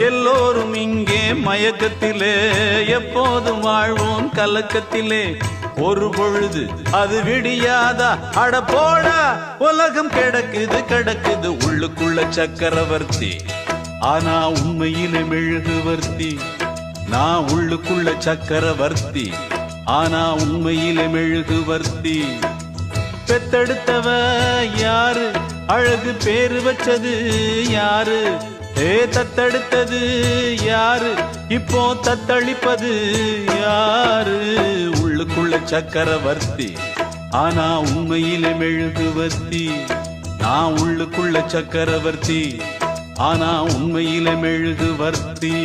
எல்லோரும் இங்கே மயக்கத்திலே எப்போதும் வாழ்வோம் கலக்கத்திலே ஒரு பொழுது அது விடியாதா அட போடா உலகம் கிடக்குது கிடக்குது உள்ளுக்குள்ள சக்கரவர்த்தி ஆனா உண்மையிலே மெழுகுவர்த்தி நான் உள்ளுக்குள்ள சக்கரவர்த்தி ஆனா உண்மையிலே மெழுகுவர்த்தி பெத்தெடுத்தவ யாரு அழகு பேரு வச்சது யாரு தத்தெடுத்தது யாரு இப்போ தத்தளிப்பது யாரு உள்ளுக்குள்ள சக்கரவர்த்தி ஆனா உண்மையிலே மெழுகுவர்த்தி நான் உள்ளுக்குள்ள சக்கரவர்த்தி ஆனா உண்மையிலே மெழுகுவர்த்தி